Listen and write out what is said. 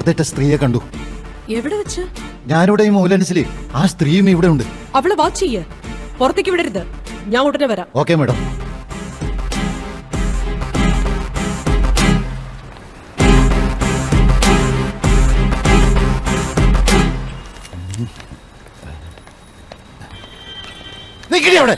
ബോധേറ്റ സ്ത്രീയെ കണ്ടു. എവിടെ വെച്ച്? ഞാനിവിടെ ഈ മൂലൻസില്. ആ സ്ത്രീയും ഇവിടെ ഉണ്ട്. അവളെ വാച്ച് ചെയ്യ്, പുറത്തേക്ക് വിടരുത്. ഞാൻ ഉടനെ വരാം. Okay madam. നിക്കടി അവിടെ.